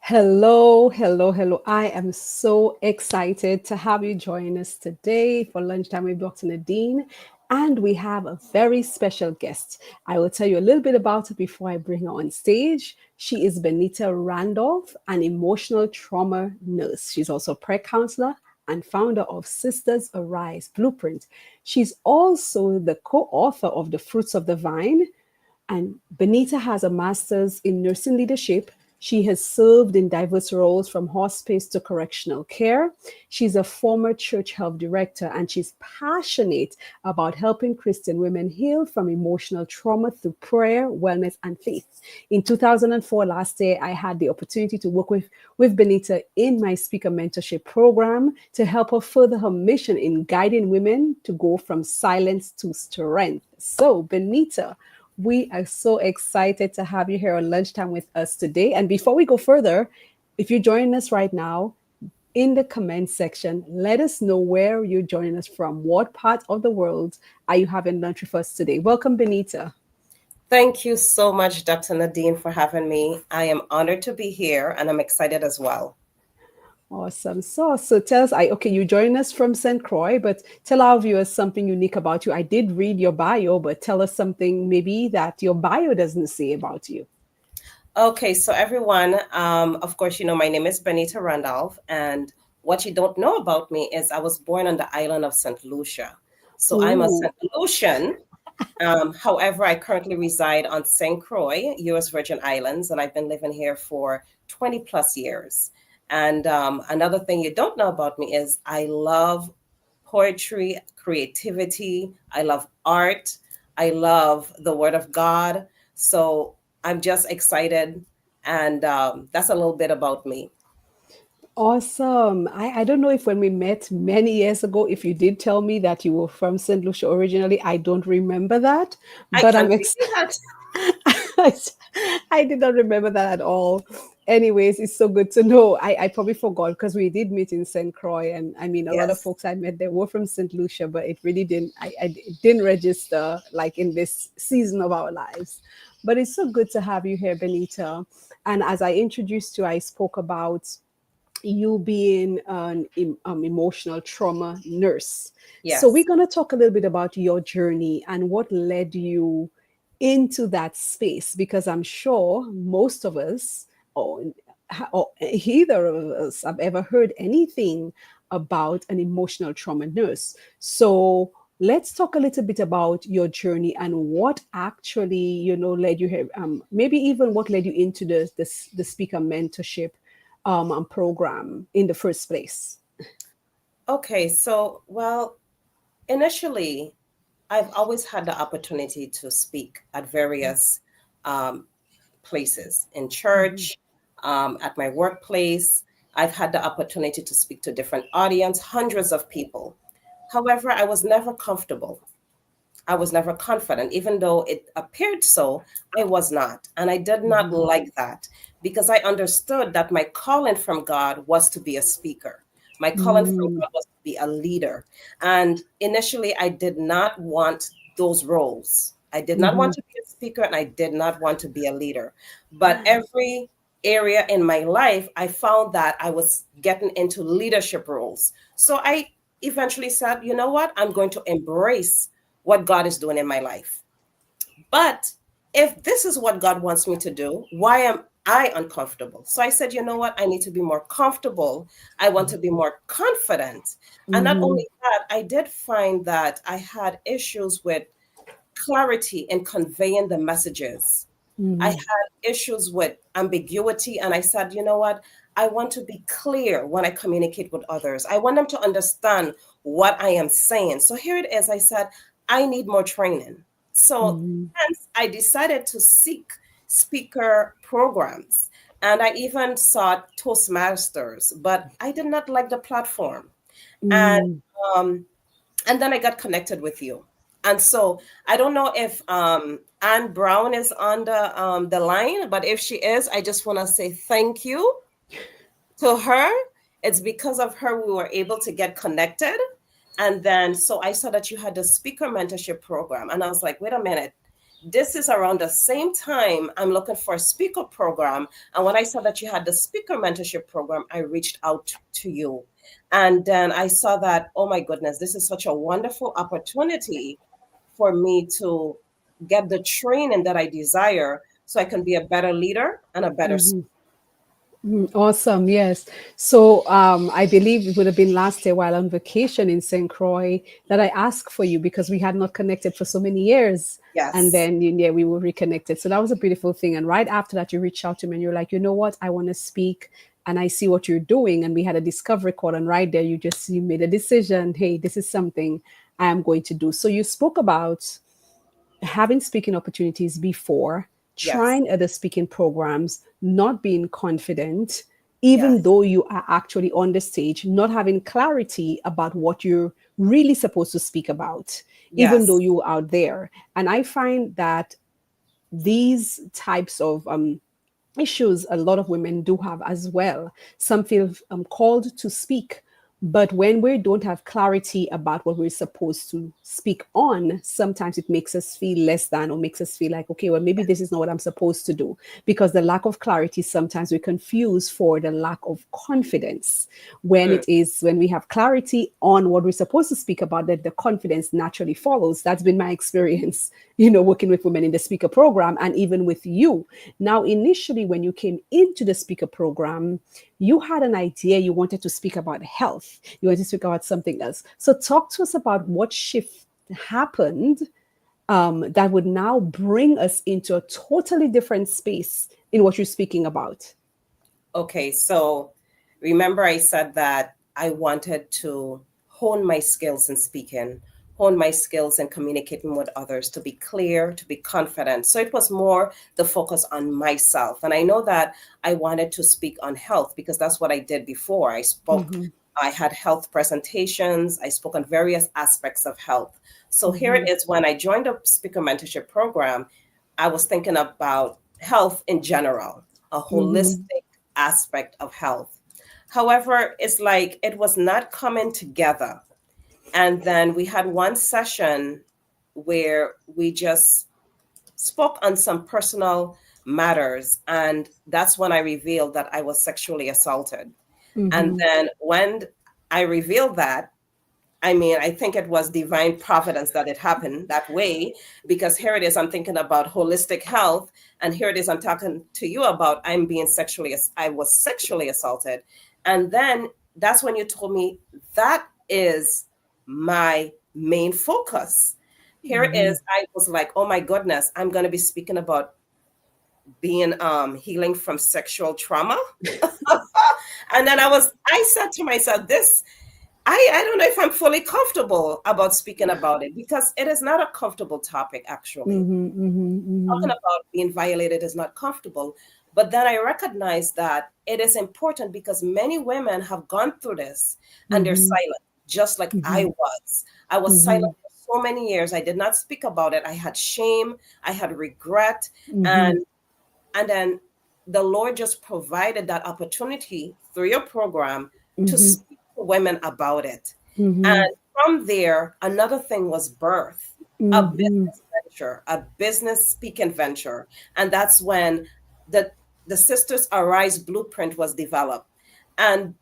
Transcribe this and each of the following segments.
Hello, hello, hello. I am so excited to have you join us today for Lunchtime with Dr. Nadine. And we have a very special guest. I will tell you a little bit about her before I bring her on stage. She is Benita Randolph, an emotional trauma nurse. She's also a prayer counselor and founder of Sisters A.R.I.S.E Blueprint. She's also the co author of The Fruits of the Vine, and Benita has a master's in nursing leadership. She has served in diverse roles from hospice to correctional care. She's a former church health director, and she's passionate about helping Christian women heal from emotional trauma through prayer, wellness, and faith. In 2004, last year, I had the opportunity to work with Benita in my Speaker Mentorship Program to help her further her mission in guiding women to go from silence to strength. So, Benita, we are so excited to have you here on Lunchtime with us today. And before we go further, if you're joining us right now, in the comment section, let us know where you're joining us from. What part of the world are you having lunch with us today? Welcome, Benita. Thank you so much, Dr. Nadine, for having me. I am honored to be here, and I'm excited as well. Awesome. So tell us, okay, you join us from St. Croix, but tell our viewers something unique about you. I did read your bio, but tell us something maybe that your bio doesn't say about you. Okay, so everyone, of course, you know, my name is Benita Randolph, and what you don't know about me is I was born on the island of St. Lucia. So I'm a Ooh. St. Lucian. However, I currently reside on St. Croix, U.S. Virgin Islands, and I've been living here for 20 plus years. And another thing you don't know about me is I love poetry, creativity. I love art. I love the Word of God. So I'm just excited. And that's a little bit about me. Awesome. I don't know if when we met many years ago, if you did tell me that you were from St. Lucia originally, I don't remember that, I but can I'm believe that. I did not remember that at all. Anyways, it's so good to know. I probably forgot because we did meet in St. Croix, and I mean, a lot of Yes. folks I met there were from St. Lucia, but it really didn't. It didn't register like in this season of our lives. But it's so good to have you here, Benita. And as I introduced you, I spoke about you being an emotional trauma nurse. So we're Yes. going to talk a little bit about your journey and what led you into that space, because I'm sure most of us, or either of us, have ever heard anything about an emotional trauma nurse. So let's talk a little bit about your journey and what actually, led you here. Maybe even what led you into the speaker mentorship program in the first place. Okay. So, well, initially, I've always had the opportunity to speak at various um, places in Mhm. church, at my workplace. I've had the opportunity to speak to different audience, hundreds of people. However, I was never comfortable. I was never confident, even though it appeared so, I was not. And I did not Mhm. like that because I understood that my calling from God was to be a speaker. My calling from Mm. God was to be a leader. And initially, I did not want those roles. I did not want Mhm. to be a speaker and I did not want to be a leader. But every area in my life, I found that I was getting into leadership roles. So I eventually said, you know what? I'm going to embrace what God is doing in my life. But if this is what God wants me to do, why am I uncomfortable? So I said, you know what? I need to be more comfortable. I want to be more confident. And not Mhm. only that, I did find that I had issues with clarity in conveying the messages. I Mhm. had issues with ambiguity. And I said, you know what? I want to be clear when I communicate with others. I want them to understand what I am saying. So here it is. I said, I need more training. So Mhm. hence, I decided to seek speaker programs. And I even sought Toastmasters, but I did not like the platform. And Mm. um, and then I got connected with you. And so I don't know if Anne Brown is on the line, but if she is, I just want to say thank you to her. It's because of her we were able to get connected. And then so I saw that you had the speaker mentorship program, and I was like, wait a minute, this is around the same time I'm looking for a speaker program. And when I saw that you had the speaker mentorship program, I reached out to you. And then I saw that, oh my goodness, this is such a wonderful opportunity for me to get the training that I desire so I can be a better leader and a better. Awesome. Yes. So I believe it would have been last year while on vacation in St. Croix that I asked for you because we had not connected for so many years. And Yes, then, yeah, we were reconnected. So that was a beautiful thing. And right after that, you reached out to me and you're like, you know what? I want to speak and I see what you're doing. And we had a discovery call. And right there, you made a decision. Hey, this is something I am going to do. So you spoke about having speaking opportunities before, yes, trying other speaking programs, not being confident, even yes, though you are actually on the stage, not having clarity about what you're really supposed to speak about, even though yes, you're out there. And I find that these types of issues a lot of women do have as well. Some feel called to speak, but when we don't have clarity about what we're supposed to speak on, sometimes it makes us feel less than or makes us feel like, okay, well, maybe this is not what I'm supposed to do. Because the lack of clarity, sometimes we confuse for the lack of confidence. When mm, it is, when we have clarity on what we're supposed to speak about, that the confidence naturally follows. That's been my experience, working with women in the speaker program and even with you. Now, initially, when you came into the speaker program, you had an idea you wanted to speak about health, you wanted to speak about something else. So, talk to us about what shift happened that would now bring us into a totally different space in what you're speaking about. okay. So remember, I said that I wanted to hone my skills in speaking, hone my skills in communicating with others, to be clear, to be confident. So it was more the focus on myself. And I know that I wanted to speak on health because that's what I did before. Mm-hmm, I had health presentations, I spoke on various aspects of health. So here mm-hmm, it is, when I joined the speaker mentorship program, I was thinking about health in general, a mm-hmm, holistic aspect of health. However, it's like it was not coming together. And then we had one session where we just spoke on some personal matters. And that's when I revealed that I was sexually assaulted. And mm-hmm, then when I revealed that, I mean, I think it was divine providence that it happened that way, because here it is, I'm thinking about holistic health, and here it is, I'm talking to you about I was sexually assaulted. And then that's when you told me that is my main focus. Here it mm-hmm, is, I was like, oh my goodness, I'm going to be speaking about being healing from sexual trauma. And then I said to myself, I don't know if I'm fully comfortable about speaking about it, because it is not a comfortable topic, actually. mm-hmm, mm-hmm, Talking about being violated is not comfortable. But then I recognize that it is important because many women have gone through this and they're mm-hmm, silent, just like I mm-hmm, was. I was silent mm-hmm, for so many years. I did not speak about it. I had shame, I had regret, mm-hmm, and then the Lord just provided that opportunity through your program to mm-hmm, speak to women about it. mm-hmm, And from there, another thing was birth, a mm-hmm, business venture, a business speaking venture. And that's when the the Sisters A.R.I.S.E blueprint was developed. And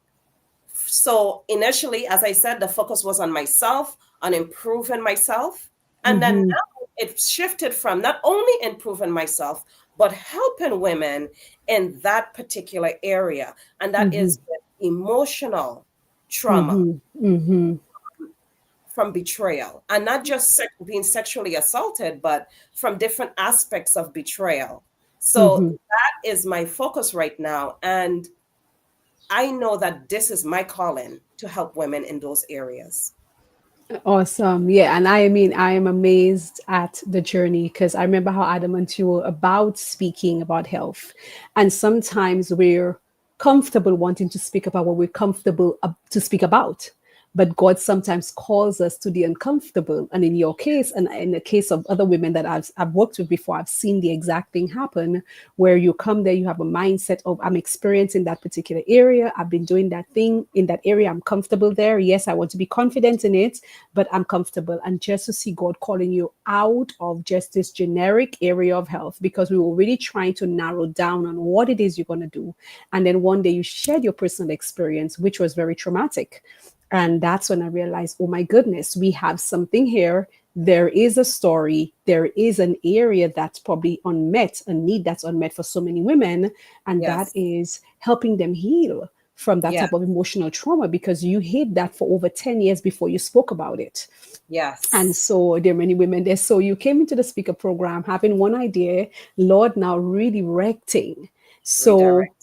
so initially, as I said, the focus was on myself, on improving myself. And then mm-hmm, now it shifted from not only improving myself, but helping women in that particular area. And that mm-hmm, is with emotional trauma mm-hmm, mm-hmm, from betrayal, and not just being sexually assaulted, but from different aspects of betrayal. So mm-hmm. that is my focus right now. And I know that this is my calling to help women in those areas. Awesome. Yeah. And I mean, I am amazed at the journey because I remember how adamant you were about speaking about health. And sometimes we're comfortable wanting to speak about what we're comfortable to speak about. but God sometimes calls us to the uncomfortable. And in your case, and in the case of other women that I've worked with before, I've seen the exact thing happen, where you come there, you have a mindset of, I'm experiencing that particular area, I've been doing that thing in that area, I'm comfortable there. Yes, I want to be confident in it, but I'm comfortable. And just to see God calling you out of just this generic area of health, because we were really trying to narrow down on what it is you're going to do. And then one day you shared your personal experience, which was very traumatic. And that's when I realized, oh my goodness, we have something here. There is a story. There is an area that's probably unmet, a need that's unmet for so many women. And that Yes. is helping them heal from that Yeah. type of emotional trauma, because you hid that for over 10 years before you spoke about it. And Yes. so there are many women there. So you came into the speaker program having one idea, Lord now redirecting. So Redirect.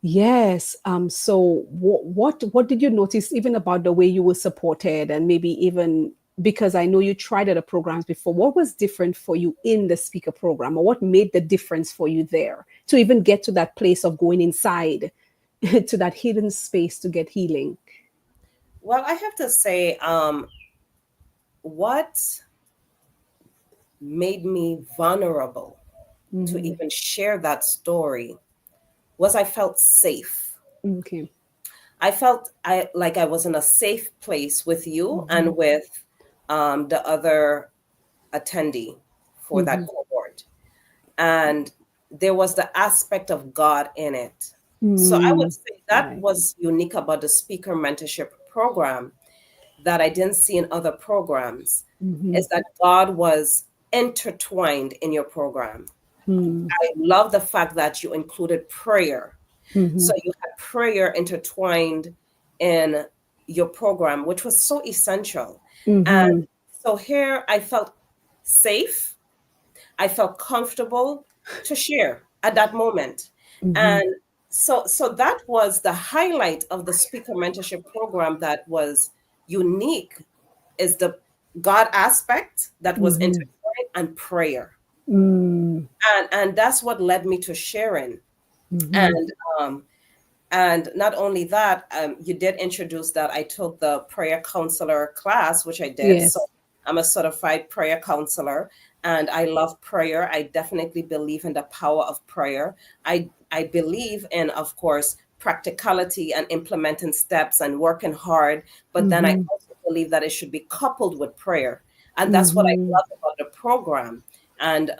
yes. So what did you notice even about the way you were supported, and maybe even because I know you tried other programs before, what was different for you in the speaker program, or what made the difference for you there to even get to that place of going inside to that hidden space to get healing? Well, I have to say, what made me vulnerable to Hmm. even share that story was I felt safe. Okay. I felt like I was in a safe place with you Hmm. and with the other attendee for that Hmm. cohort. And there was the aspect of God in it. So I would Mm, say that right. was unique about the Speaker Mentorship Program that I didn't see in other programs, Hmm. is that God was intertwined in your program. Mm, I love the fact that you included prayer. hmm. So you had prayer intertwined in your program, which was so essential. And Hmm. so here I felt safe, I felt comfortable to share at that moment. Hmm. And so that was the highlight of the speaker mentorship program that was unique, is the God aspect that was Hmm. intertwined and prayer. Mm, And that's what led me to sharing. hmm. And um, And not only that, you did introduce that I took the prayer counselor class, which I did. So Yes. I'm a certified prayer counselor and I love prayer. I definitely believe in the power of prayer. I believe in, of course, practicality and implementing steps and working hard. But then I Hmm. also believe that it should be coupled with prayer. And that's what I Hmm. love about the program. And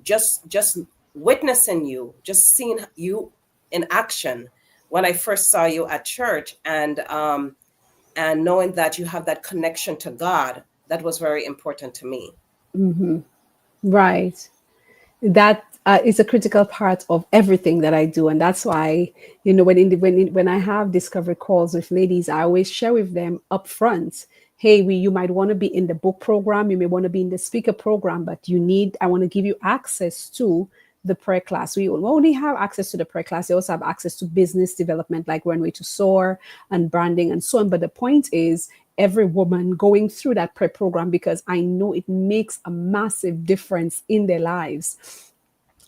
just witnessing you, just seeing you in action when I first saw you at church, and knowing that you have that connection to God, that was very important to me. Hmm. Right. That is a critical part of everything that I do, and that's why, when I have discovery calls with ladies, I always share with them up front. Hey, you might want to be in the book program, you may want to be in the speaker program, but I want to give you access to the prayer class. We only have access to the prayer class. They also have access to business development, like Runway to Soar and branding and so on. But the point is, every woman going through that prayer program, because I know it makes a massive difference in their lives.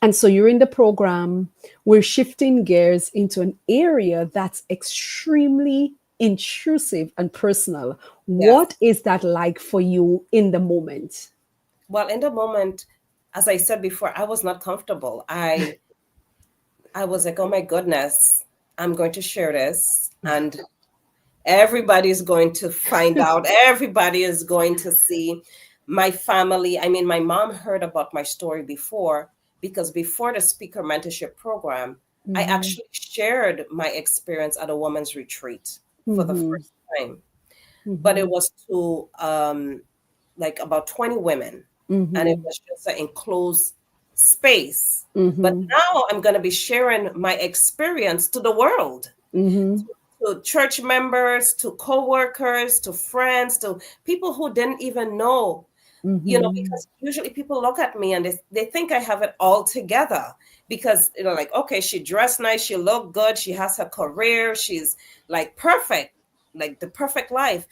And so you're in the program, we're shifting gears into an area that's extremely intrusive and personal. Yes. What is that like for you in the moment? Well, in the moment, as I said before, I was not comfortable. I was like, oh my goodness, I'm going to share this, and everybody's going to find out. Everybody is going to see. My family, I mean, my mom heard about my story before, because before the speaker mentorship program, I Hmm. actually shared my experience at a woman's retreat for the Hmm. first time. But Hmm. it was to like about 20 women, and it Hmm. was just an enclosed space. But Hmm. now I'm going to be sharing my experience to the world, Hmm. to church members, to co-workers, to friends, to people who didn't even know, Hmm. because usually people look at me and they think I have it all together, because, like, okay, she dressed nice, she looked good, she has her career, she's like perfect, like the perfect life.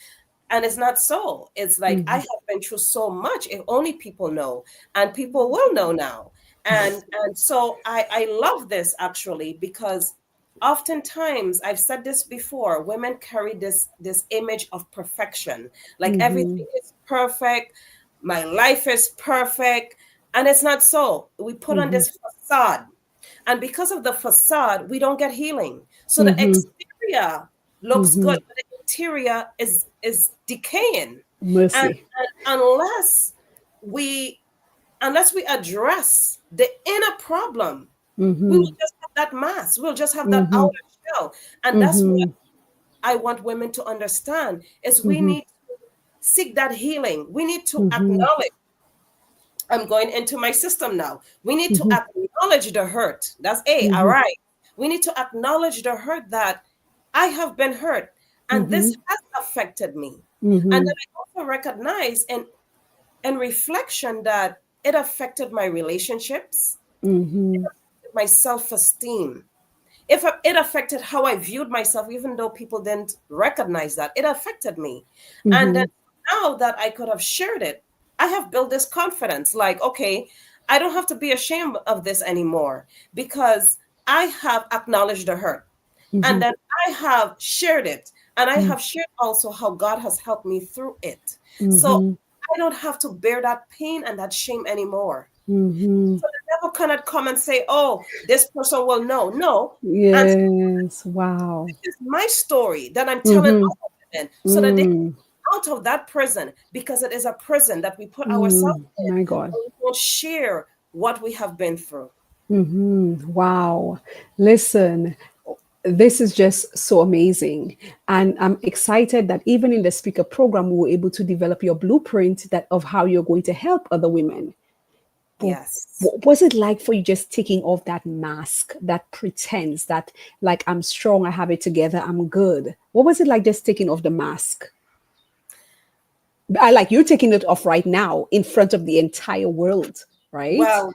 And it's not so. It's like I Hmm. have been through so much. If only people know, and people will know now. And so I love this actually, because oftentimes, I've said this before, women carry this image of perfection, like Mm-hmm. everything is perfect, my life is perfect, and it's not so. We put on Mm-hmm. this facade, and because of the facade, we don't get healing. So the Mm-hmm. exterior looks Mm-hmm. good, but the interior is decaying, and, Mercy. and we unless we address the inner problem, we will Mm-hmm. just have that mask. We'll just have that Mm-hmm. outer shell. And that's what Mm-hmm. I want women to understand is we Mm-hmm. need to seek that healing. We need to Mm-hmm. acknowledge. I'm going into my system now. We need to Mm-hmm. acknowledge the hurt. That's A, all Mm-hmm. right. We need to acknowledge the hurt that I have been hurt and Mm-hmm. this has affected me. And Mm-hmm. then I also recognize in reflection that it affected my relationships, Mm-hmm. my self-esteem. If it affected how I viewed myself, even though people didn't recognize that, it affected me. And then Mm-hmm. now that I could have shared it, I have built this confidence like, okay, I don't have to be ashamed of this anymore because I have acknowledged the hurt. And Mm-hmm. then I have shared it. And I have shared also how God has helped me through it. So Mm-hmm. I don't have to bear that pain and that shame anymore. Mm-hmm. So the devil cannot come and say, oh, this person will know. No. And Yes. Wow. this is my story that I'm telling Mm-hmm. other women so that they can Mm. get out of that prison because it is a prison that we put ourselves Mm. in. My God. And we don't share what we have been through. Mm-hmm. Wow. Listen, this is just so amazing. And I'm excited that even in the speaker program, we were able to develop your blueprint that of how you're going to help other women. But Yes. what was it like for you just taking off that mask, that pretense, that like I'm strong, I have it together, I'm good? What was it like just taking off the mask? I like you're taking it off right now in front of the entire world, right? Well,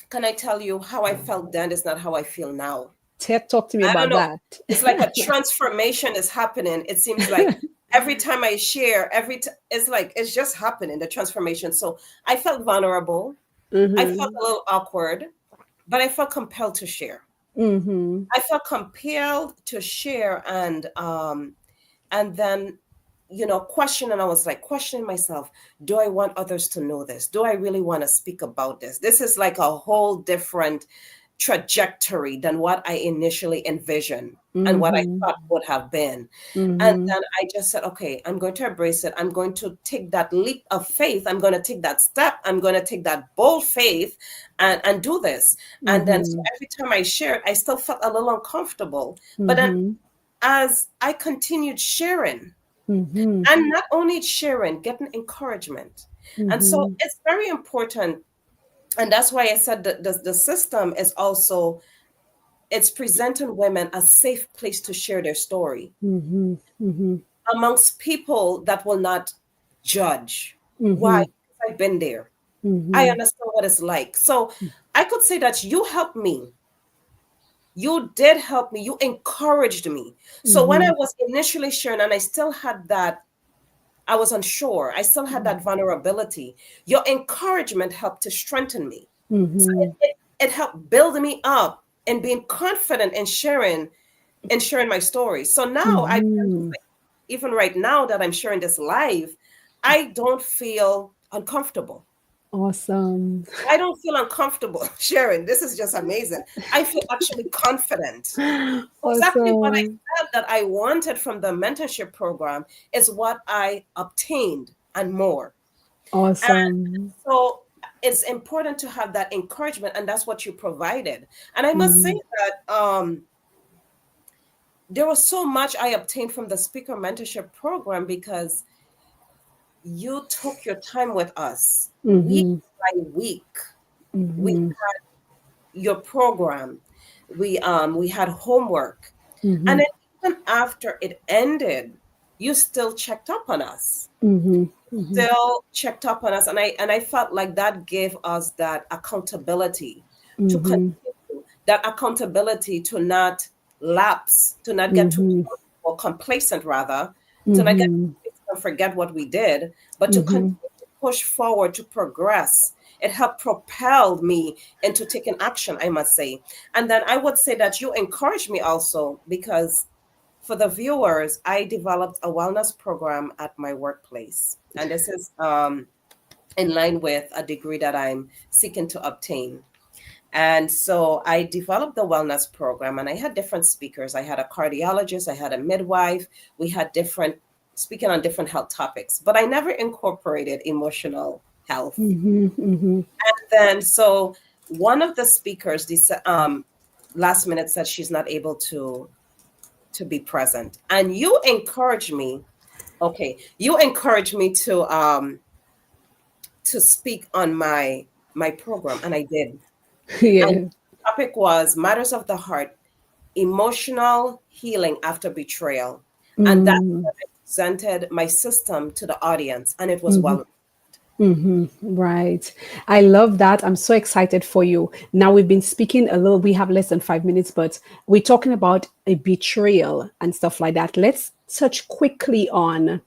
can I tell you how I felt then is not how I feel now. Talk to me I don't about know. that. It's like a transformation is happening. It seems like every time I share, it's like it's just happening, the transformation. So I felt vulnerable. I felt Mm-hmm. a little awkward, but I felt compelled to share. Mm-hmm. I felt compelled to share and then questioning. I was like questioning myself, do I want others to know this? Do I really want to speak about this? This is like a whole different trajectory than what I initially envisioned and what I Mm-hmm. thought would have been. And Mm-hmm. then I just said, okay, I'm going to embrace it. I'm going to take that leap of faith. I'm going to take that step. I'm going to take that bold faith and do this. And then so Mm-hmm. every time I shared, I still felt a little uncomfortable. But then Mm-hmm. as I continued sharing, Mm-hmm. and not only sharing, getting encouragement. And so Mm-hmm. it's very important. And that's why I said that the system is also, it's presenting women a safe place to share their story Mm-hmm. Mm-hmm. amongst people that will not judge. Why? Mm-hmm. Because I've been there. I Mm-hmm. understand what it's like. So I could say that you helped me. You did help me. You encouraged me. So when I Mm-hmm. was initially sharing, and I still had that, I was unsure. I still had that vulnerability. Your encouragement helped to strengthen me. So Mm-hmm. it helped build me up and being confident in sharing my story. So now I Mm-hmm. even right now that I'm sharing this live, I don't feel uncomfortable. Awesome. I don't feel uncomfortable sharing. This is just amazing. I feel actually confident. Exactly what I Awesome. said that I wanted from the mentorship program is what I obtained and more. And Awesome. so it's important to have that encouragement, and that's what you provided. And I must say Mm-hmm. that there was so much I obtained from the Speaker Mentorship Program because you took your time with us week Mm-hmm. by week. We Mm-hmm. your program. We had homework, and Mm-hmm. then even after it ended, you still checked up on us. Mm-hmm. Mm-hmm. Still checked up on us, and I felt like that gave us that accountability to Mm-hmm. continue, that accountability to not lapse, to not get too Mm-hmm. or complacent rather, to not get Mm-hmm. and forget what we did, but to continue Mm-hmm. to push forward to progress it helped propel me into taking action, I must say. And then I would say that you encouraged me also, because for the viewers, I developed a wellness program at my workplace. And this is in line with a degree that I'm seeking to obtain. And so I developed the wellness program, and I had different speakers. I had a cardiologist, I had a midwife, we had different speaking on different health topics, but I never incorporated emotional health. And then so one of the speakers last minute said she's not able to be present. And you encouraged me, okay, you encouraged me to speak on my program, and I did. And Yeah. the topic was Matters of the Heart, Emotional Healing After Betrayal. And that Mm. presented my system to the audience, and it was well. Right. I love that. I'm so excited for you. Now we've been speaking a little, we have less than 5 minutes, but we're talking about a betrayal and stuff like that. Let's touch quickly on,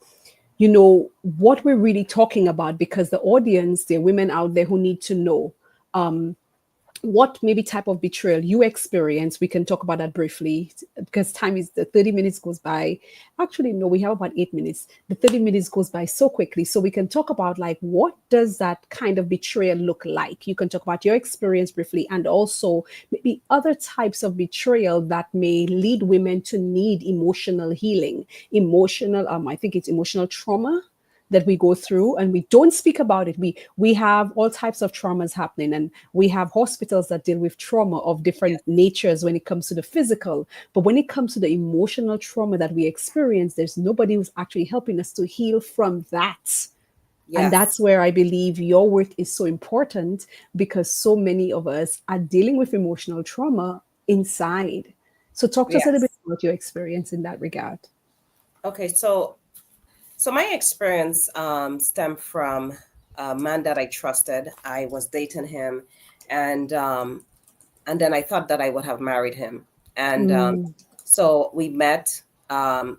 what we're really talking about, because the audience, there are women out there who need to know what maybe type of betrayal you experience. We can talk about that briefly, because time is, the 30 minutes goes by. Actually, no, we have about 8 minutes. The 30 minutes goes by so quickly. So we can talk about, like, what does that kind of betrayal look like? You can talk about your experience briefly, and also maybe other types of betrayal that may lead women to need emotional healing, I think it's emotional trauma that we go through, and we don't speak about it. We have all types of traumas happening, and we have hospitals that deal with trauma of different natures when it comes to the physical. But when it comes to the emotional trauma that we experience, there's nobody who's actually helping us to heal from that. And Yes, that's where I believe your work is so important, because so many of us are dealing with emotional trauma inside. So talk to us a little bit yes. about your experience in that regard. Okay, so my experience stemmed from a man that I trusted. I was dating him, and um, and then I thought that I would have married him. And Mm, so we met.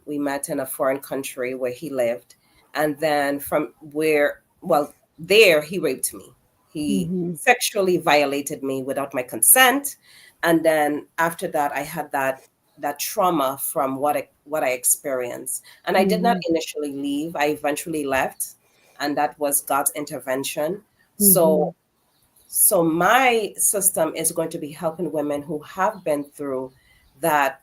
We met in a foreign country where he lived, and then from where, well, there he raped me. He mhm, sexually violated me without my consent, and then after that, I had that trauma from what I experienced, and I did not mhm, initially leave. I eventually left, and that was God's intervention. So mhm, so my system is going to be helping women who have been through that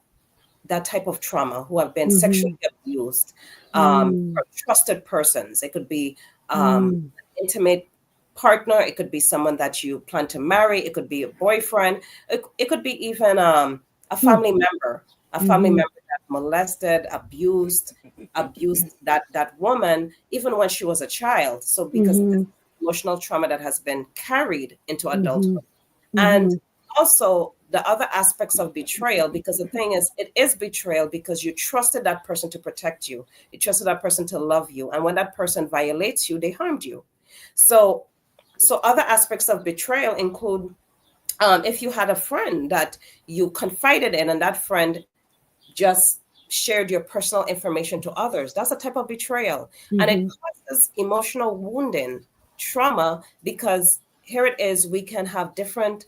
that type of trauma, who have been sexually mhm, abused mm, from trusted persons. It could be mm, an intimate partner. It could be someone that you plan to marry. It could be a boyfriend. It could be even a mm, family member, mhm, that molested, abused that woman even when she was a child. So because this mhm, emotional trauma that has been carried into mhm, adulthood. And mhm, also the other aspects of betrayal, because the thing is, it is betrayal because you trusted that person to protect you, you trusted that person to love you, and when that person violates you, they harmed you. So other aspects of betrayal include, if you had a friend that you confided in, and that friend just shared your personal information to others, that's a type of betrayal. And it mhm, causes emotional wounding, trauma, because here it is, we can have different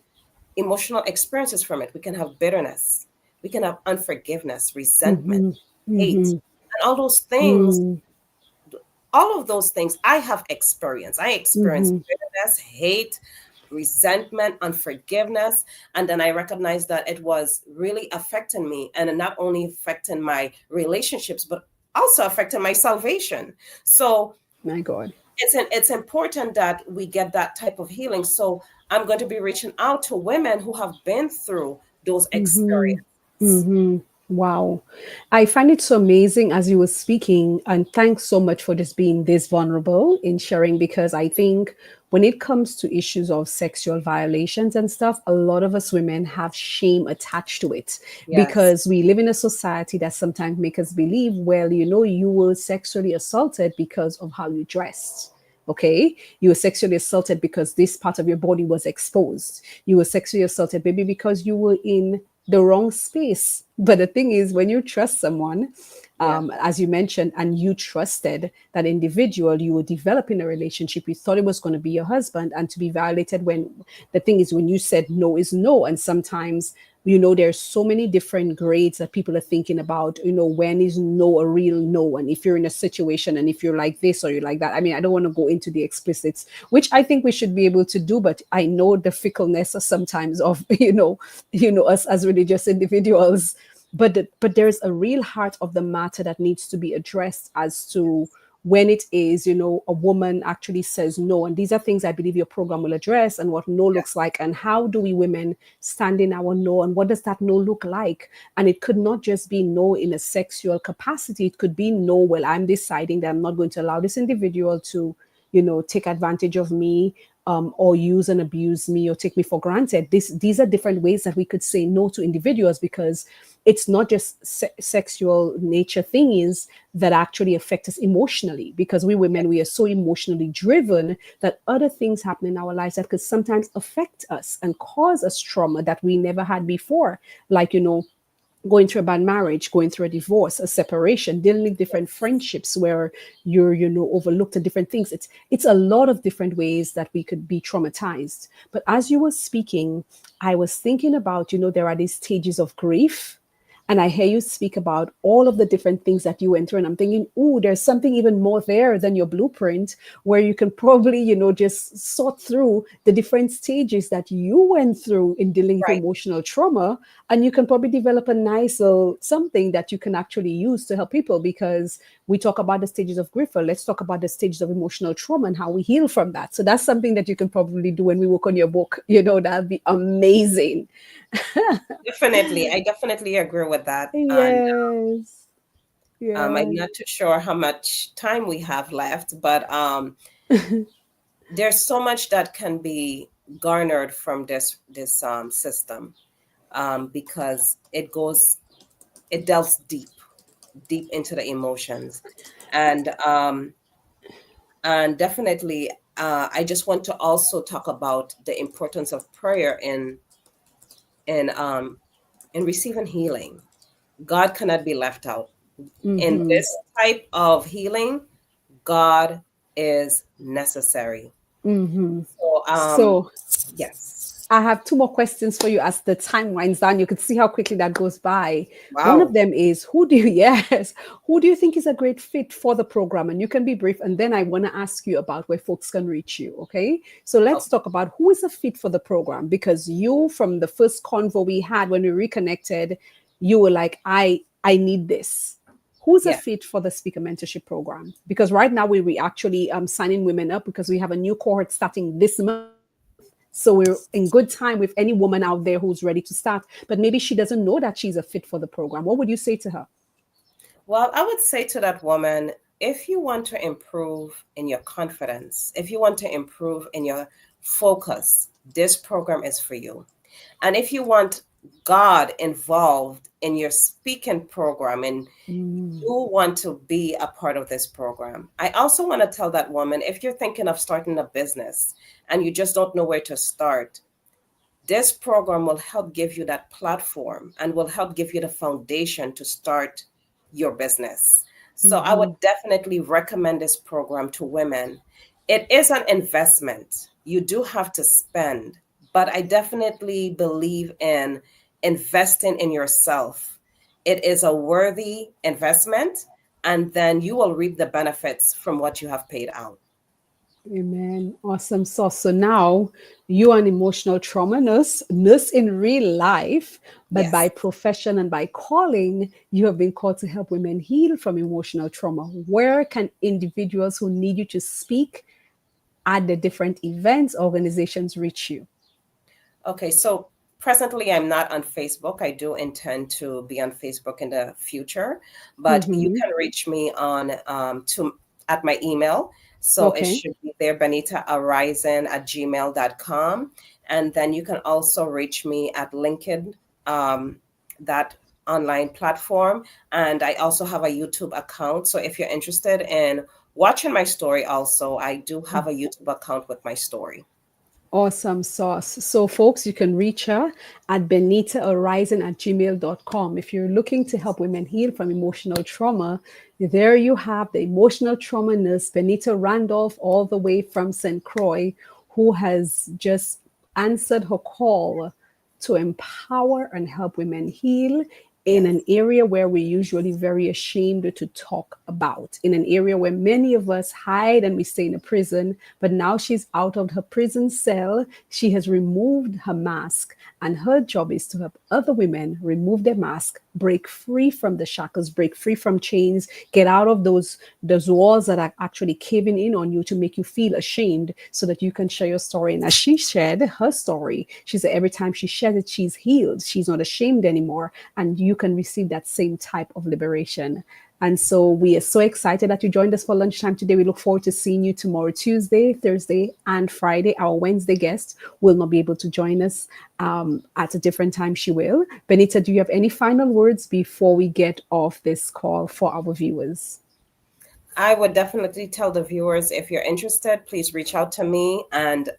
emotional experiences from it. We can have bitterness, we can have unforgiveness, resentment, mhm, hate, mhm, and all those things. mm, All of those things I have experienced. I experienced mhm, bitterness, hate, resentment, unforgiveness. And then I recognized that it was really affecting me, and not only affecting my relationships, but also affecting my salvation. So my God. it's important that we get that type of healing. So I'm going to be reaching out to women who have been through those Mhm, experiences. mhm. Wow. I find it so amazing as you were speaking, and thanks so much for just being this vulnerable in sharing, because I think when it comes to issues of sexual violations and stuff, a lot of us women have shame attached to it, Yes, because we live in a society that sometimes make us believe, well, you were sexually assaulted because of how you dressed. Okay, you were sexually assaulted because this part of your body was exposed. You were sexually assaulted maybe because you were in the wrong space. But the thing is, when you trust someone, Yeah. as you mentioned, and you trusted that individual, you were developing a relationship, you thought it was going to be your husband, and to be violated when the thing is, when you said no is no. And sometimes, there's so many different grades that people are thinking about, when is no a real no, and if you're in a situation, and if you're like this or you're like that. I mean, I don't want to go into the explicits, which I think we should be able to do, but I know the fickleness sometimes of us as religious individuals. But there's a real heart of the matter that needs to be addressed as to when it is, a woman actually says no. And these are things I believe your program will address, and what no looks like, and how do we women stand in our no, and what does that no look like. And it could not just be no in a sexual capacity. It could be no, well, I'm deciding that I'm not going to allow this individual to take advantage of me, or use and abuse me, or take me for granted. These are different ways that we could say no to individuals, because it's not just sexual nature things that actually affect us emotionally, because we women, we are so emotionally driven that other things happen in our lives that could sometimes affect us and cause us trauma that we never had before, like going through a bad marriage, going through a divorce, a separation, dealing with different friendships where you're, overlooked, and different things. It's a lot of different ways that we could be traumatized. But as you were speaking, I was thinking about, there are these stages of grief. And I hear you speak about all of the different things that you went through. And I'm thinking, oh, there's something even more there than your blueprint, where you can probably, just sort through the different stages that you went through in dealing with Right. emotional trauma. And you can probably develop a nice little something that you can actually use to help people, because we talk about the stages of grief. Let's talk about the stages of emotional trauma and how we heal from that. So that's something that you can probably do when we work on your book. That'd be amazing. Definitely. I definitely agree with that. And Yes. I'm Yes. not too sure how much time we have left, but there's so much that can be garnered from this system, because it delves deep into the emotions, and definitely, I just want to also talk about the importance of prayer in um, in receiving healing. God cannot be left out in Mm-hmm. this type of healing. God is necessary. Mm-hmm. So, So yes. I have two more questions for you as the time winds down. You can see how quickly that goes by. One of Wow. them is, who do you, yes, who do you think is a great fit for the program? And you can be brief. And then I want to ask you about where folks can reach you. Okay. So let's Okay. talk about who is a fit for the program, because you, from the first convo we had when we reconnected, you were like, I need this. Who's a Yeah. fit for the speaker mentorship program? Because right now we actually signing women up, because we have a new cohort starting this month. So we're in good time with any woman out there who's ready to start, but maybe she doesn't know that she's a fit for the program. What would you say to her? Well, I would say to that woman, if you want to improve in your confidence, if you want to improve in your focus, this program is for you. And if you want God involved in your speaking program and Mm, you want to be a part of this program, I also want to tell that woman, if you're thinking of starting a business and you just don't know where to start, this program will help give you that platform and will help give you the foundation to start your business. So I would mhm. definitely recommend this program to women. It is an investment. You do have to spend, but I definitely believe in investing in yourself. It is a worthy investment, and then you will reap the benefits from what you have paid out. Amen. Awesome sauce. So now you are an emotional trauma nurse in real life, but by Yes. profession and by calling, you have been called to help women heal from emotional trauma. Where can individuals who need you to speak at the different events, organizations reach you? Okay, so presently I'm not on Facebook. I do intend to be on Facebook in the future, but you Mm-hmm. can reach me on to at my email. So it Okay. should be there, benitaarisen@gmail.com. And then you can also reach me at LinkedIn, um, that online platform. And I also have a YouTube account. So if you're interested in watching my story, also, I do have a YouTube account with my story. Awesome sauce. So, folks, you can reach her at benitahorizon@gmail.com. If you're looking to help women heal from emotional trauma, there you have the emotional trauma nurse, Benita Randolph, all the way from St. Croix, who has just answered her call to empower and help women heal in an Yes. area where we're usually very ashamed to talk about, in an area where many of us hide and we stay in a prison. But now she's out of her prison cell. She has removed her mask, and her job is to help other women remove their mask, break free from the shackles, break free from chains, get out of those walls that are actually caving in on you to make you feel ashamed, so that you can share your story. And as she shared her story, she said every time she shares it, she's healed. She's not ashamed anymore. And you can receive that same type of liberation. And so we are so excited that you joined us for lunchtime today. We look forward to seeing you tomorrow, Tuesday, Thursday, and Friday. Our Wednesday guest will not be able to join us at a different time. She will. Benita, do you have any final words before we get off this call for our viewers? I would definitely tell the viewers, if you're interested, please reach out to me, and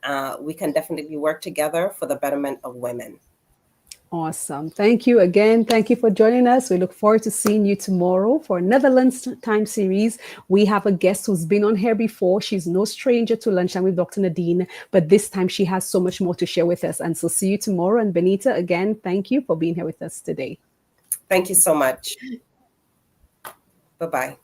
we can definitely work together for the betterment of women. Awesome. Thank you again. Thank you for joining us. We look forward to seeing you tomorrow for another Lunchtime series. We have a guest who's been on here before. She's no stranger to Lunchtime with Dr. Nadine, but this time she has so much more to share with us. And so see you tomorrow. And Benita, again, thank you for being here with us today. Thank you so much. Bye bye.